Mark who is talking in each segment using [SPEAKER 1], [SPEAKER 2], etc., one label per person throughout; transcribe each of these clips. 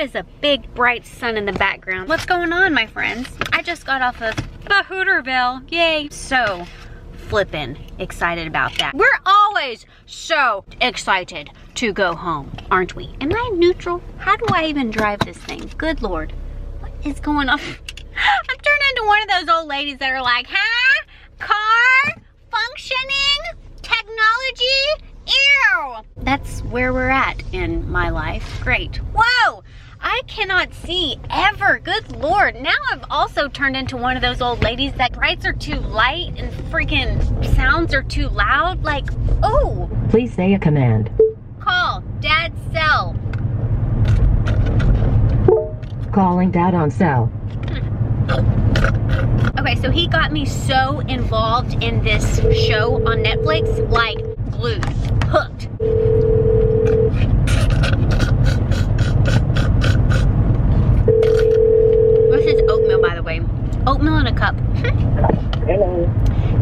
[SPEAKER 1] is a big bright sun in the background. What's going on, my friends? I just got off of Hooterville. Yay. So flippin' excited about that. We're always so excited to go home, aren't we? Am I neutral? How do I even drive this thing? Good Lord. What is going on? I'm turning into one of those old ladies that are like, huh? Car? Functioning? Technology? Ew! That's where we're at in my life. Great. Whoa! I cannot see ever. Good Lord. Now I've also turned into one of those old ladies that brights are too light and freaking sounds are too loud. Like, oh.
[SPEAKER 2] Please say a command.
[SPEAKER 1] Call Dad's cell.
[SPEAKER 2] Calling Dad on cell.
[SPEAKER 1] Okay, so he got me so involved in this show on Netflix, like glued, hooked. This is oatmeal, by the way. Oatmeal in a cup.
[SPEAKER 2] Hello.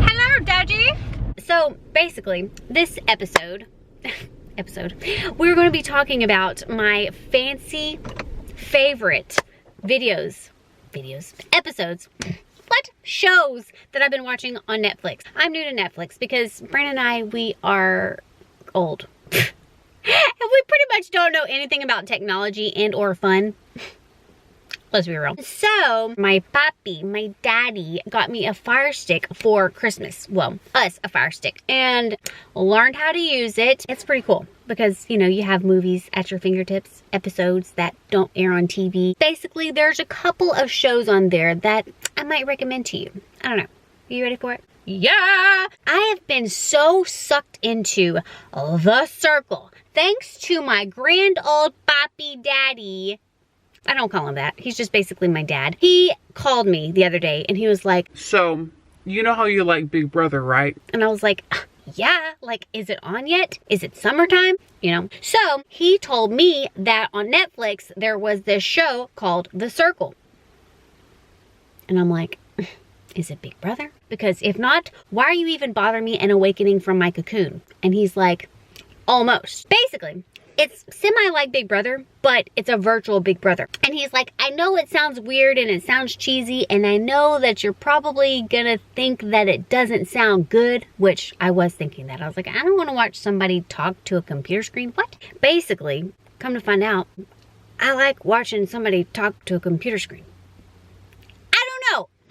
[SPEAKER 1] Hello, Daddy. So basically, this episode, we're going to be talking about my fancy favorite episodes, what shows that I've been watching on Netflix. I'm new to Netflix because Brandon and I, we are old. And we pretty much don't know anything about technology and or fun. Let's be real. So, my papi, my daddy, got me a Fire Stick for Christmas. Well, us a Fire Stick. And learned how to use it. It's pretty cool because, you know, you have movies at your fingertips, episodes that don't air on TV. Basically, there's a couple of shows on there that I might recommend to you. I don't know. Are you ready for it? Yeah! I have been so sucked into The Circle. Thanks to my grand old papi daddy. I don't call him that. He's just basically my dad. He called me the other day and he was like,
[SPEAKER 3] so, you know how you like Big Brother, right?
[SPEAKER 1] And I was like, yeah, like, is it on yet? Is it summertime? You know? So he told me that on Netflix, there was this show called The Circle. And I'm like, is it Big Brother? Because if not, why are you even bothering me and awakening from my cocoon? And he's like, almost. Basically, it's semi like Big Brother, but it's a virtual Big Brother. And he's like, I know it sounds weird and it sounds cheesy, and I know that you're probably gonna think that it doesn't sound good, which I was thinking that. I was like, I don't wanna watch somebody talk to a computer screen. What? Basically, come to find out, I like watching somebody talk to a computer screen.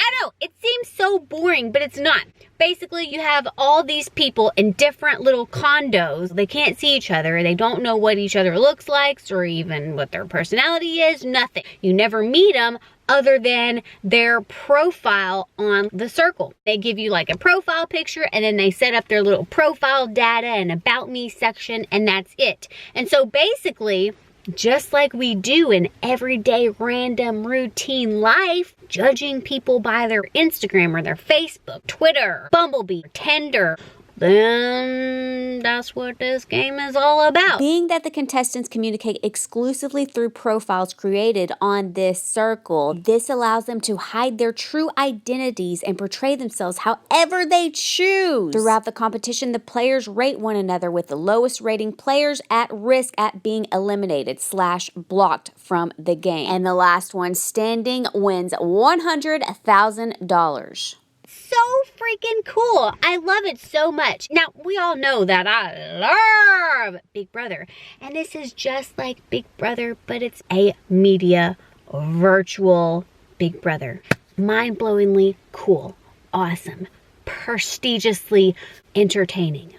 [SPEAKER 1] I know, it seems so boring, but it's not. Basically, you have all these people in different little condos. They can't see each other. They don't know what each other looks like or even what their personality is, nothing. You never meet them other than their profile on The Circle. They give you like a profile picture and then they set up their little profile data and about me section, and that's it. And so basically, just like we do in everyday random routine life, judging people by their Instagram or their Facebook, Twitter, Bumblebee, Tinder, then that's what this game is all about.
[SPEAKER 4] Being that the contestants communicate exclusively through profiles created on this circle, this allows them to hide their true identities and portray themselves however they choose. Throughout the competition, the players rate one another, with the lowest rating players at risk at being eliminated / blocked from the game. And the last one standing wins $100,000.
[SPEAKER 1] So freaking cool. I love it so much. Now, we all know that I love Big Brother. And this is just like Big Brother, but it's a media virtual Big Brother. Mind-blowingly cool, awesome, prestigiously entertaining.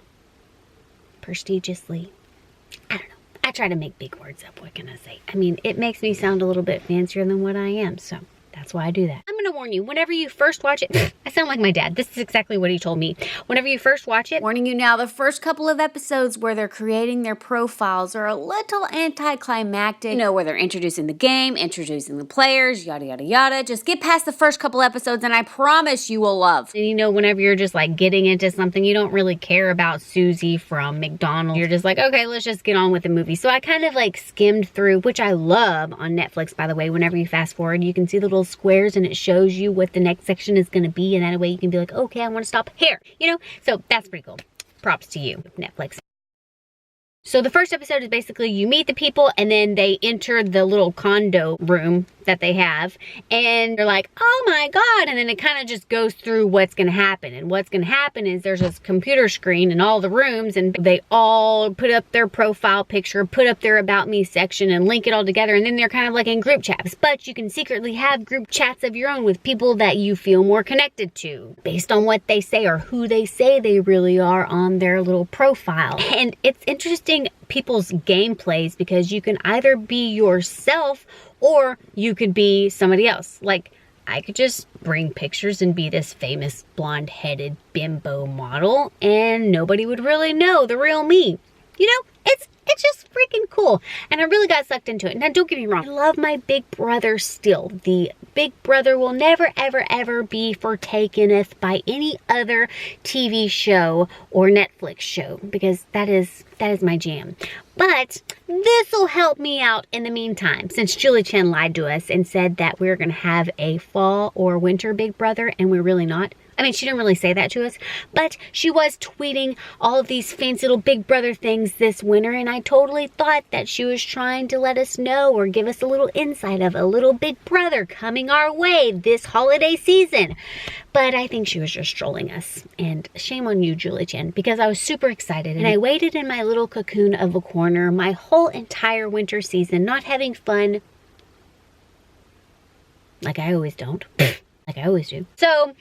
[SPEAKER 1] Prestigiously, I don't know. I try to make big words up. What can I say? I mean, it makes me sound a little bit fancier than what I am, so that's why I do that. I'm gonna warn you, whenever you first watch it, I sound like my dad. This is exactly what he told me. Whenever you first watch it,
[SPEAKER 4] warning you now, the first couple of episodes where they're creating their profiles are a little anticlimactic. You know, where they're introducing the game, introducing the players, yada, yada, yada. Just get past the first couple episodes and I promise you will love.
[SPEAKER 1] And you know, whenever you're just like getting into something, you don't really care about Susie from McDonald's. You're just like, okay, let's just get on with the movie. So I kind of like skimmed through, which I love on Netflix, by the way. Whenever you fast forward, you can see the little squares and it shows you what the next section is going to be, and that way you can be like, okay, I want to stop here, you know? So that's pretty cool. Props to you, Netflix. So the first episode is basically you meet the people and then they enter the little condo room that they have and they're like, oh my God. And then it kind of just goes through what's going to happen. And what's going to happen is there's this computer screen in all the rooms and they all put up their profile picture, put up their about me section and link it all together. And then they're kind of like in group chats, but you can secretly have group chats of your own with people that you feel more connected to based on what they say or who they say they really are on their little profile. And it's interesting people's gameplays because you can either be yourself or you could be somebody else. Like I could just bring pictures and be this famous blonde-headed bimbo model and nobody would really know the real me. You know, it's just freaking cool. And I really got sucked into it. Now, don't get me wrong. I love my Big Brother still. The Big Brother will never, ever, ever be fortakeneth by any other TV show or Netflix show because that is my jam. But this will help me out in the meantime since Julie Chen lied to us and said that we're going to have a fall or winter Big Brother and we're really not. I mean, she didn't really say that to us, but she was tweeting all of these fancy little Big Brother things this winter, and I totally thought that she was trying to let us know or give us a little insight of a little Big Brother coming our way this holiday season. But I think she was just trolling us, and shame on you, Julie Chen, because I was super excited, and I waited in my little cocoon of a corner my whole entire winter season, not having fun, like I always don't. Like I always do. So,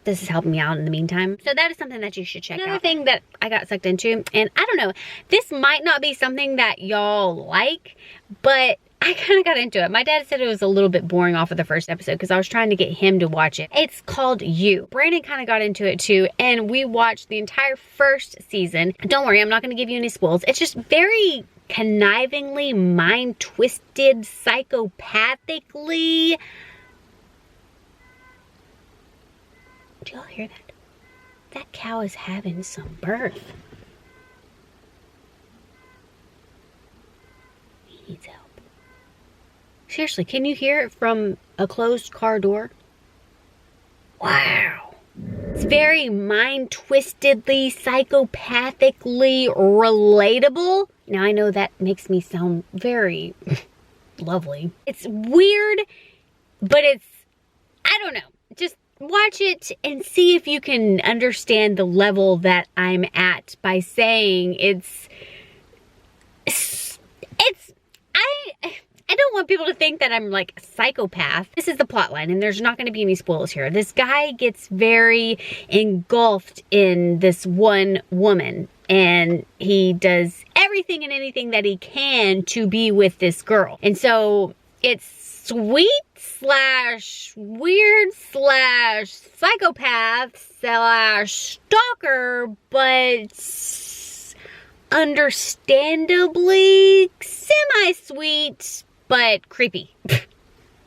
[SPEAKER 1] this is helping me out in the meantime. So that is something that you should check out. Another thing that I got sucked into, and I don't know, this might not be something that y'all like, but I kind of got into it. My dad said it was a little bit boring off of the first episode because I was trying to get him to watch it. It's called You. Brandon kind of got into it too, and we watched the entire first season. Don't worry, I'm not going to give you any spoils. It's just very connivingly, mind-twisted, psychopathically. Do y'all hear that? That cow is having some birth. He needs help. Seriously, can you hear it from a closed car door? Wow. It's very mind-twistedly, psychopathically relatable. Now, I know that makes me sound very lovely. It's weird, but it's, I don't know, just watch it and see if you can understand the level that I'm at by saying I don't want people to think that I'm like a psychopath. This is the plot line and there's not going to be any spoilers here. This guy gets very engulfed in this one woman and he does everything and anything that he can to be with this girl. And so it's sweet / weird / psychopath / stalker, but understandably semi-sweet, but creepy.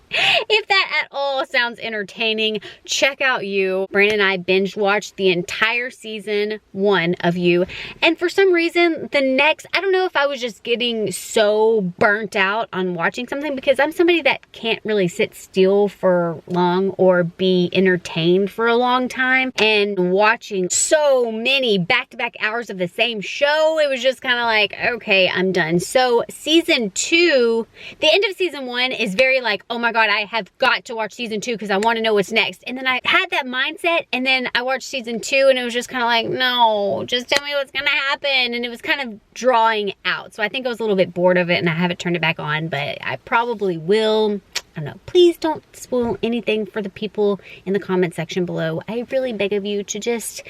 [SPEAKER 1] If that at all sounds entertaining, check out You. Brandon and I binge watched the entire season 1 of You. And for some reason, the next, I don't know if I was just getting so burnt out on watching something because I'm somebody that can't really sit still for long or be entertained for a long time. And watching so many back-to-back hours of the same show, it was just kind of like, okay, I'm done. So season 2, the end of season 1 is very like, oh my God, I have got to watch season 2 because I want to know what's next. And then I had that mindset and then I watched season 2 and it was just kind of like, no, just tell me what's going to happen. And it was kind of drawing out. So I think I was a little bit bored of it and I haven't turned it back on, but I probably will. I don't know. Please don't spoil anything for the people in the comment section below. I really beg of you to just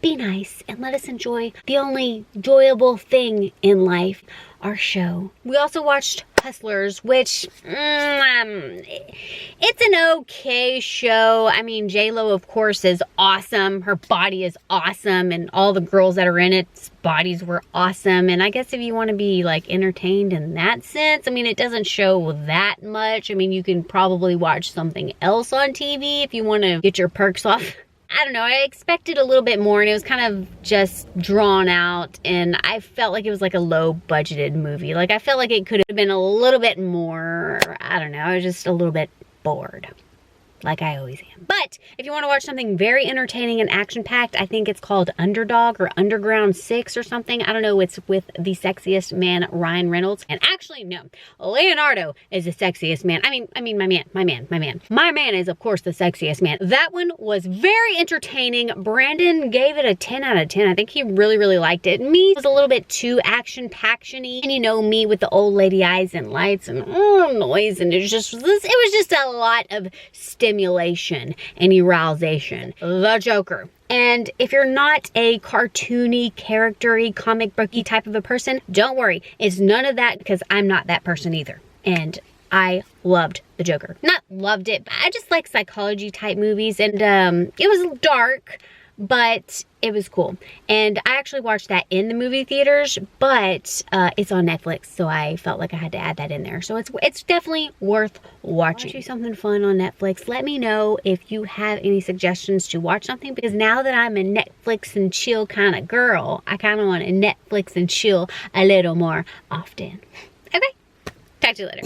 [SPEAKER 1] be nice and let us enjoy the only enjoyable thing in life, our show. We also watched Hustlers, which it's an okay show. I mean, J-Lo, of course, is awesome. Her body is awesome, and all the girls that are in its bodies were awesome. And I guess if you want to be like entertained in that sense, I mean, it doesn't show that much. I mean, you can probably watch something else on TV if you want to get your perks off. I don't know, I expected a little bit more and it was kind of just drawn out and I felt like it was like a low budgeted movie. Like I felt like it could have been a little bit more, I don't know, I was just a little bit bored. like I always am. But if you want to watch something very entertaining and action-packed, I think it's called Underdog or Underground 6 or something. I don't know. It's with the sexiest man, Ryan Reynolds. And actually, no, Leonardo is the sexiest man. I mean, my man. My man is, of course, the sexiest man. That one was very entertaining. Brandon gave it a 10 out of 10. I think he really, really liked it. Me was a little bit too action-paction-y. And you know me with the old lady eyes and lights and noise. And it was just a lot of stimulation and arousation. The Joker. And if you're not a cartoony, character-y, comic booky type of a person, don't worry. It's none of that because I'm not that person either. And I loved The Joker. Not loved it, but I just like psychology type movies. And it was dark, but it was cool. And I actually watched that in the movie theaters, but it's on Netflix, so I felt like I had to add that in there. So it's definitely worth watching. Watch you something fun on Netflix. Let me know if you have any suggestions to watch something, because now that I'm a Netflix and chill kind of girl, I kind of want to Netflix and chill a little more often. Okay, talk to you later.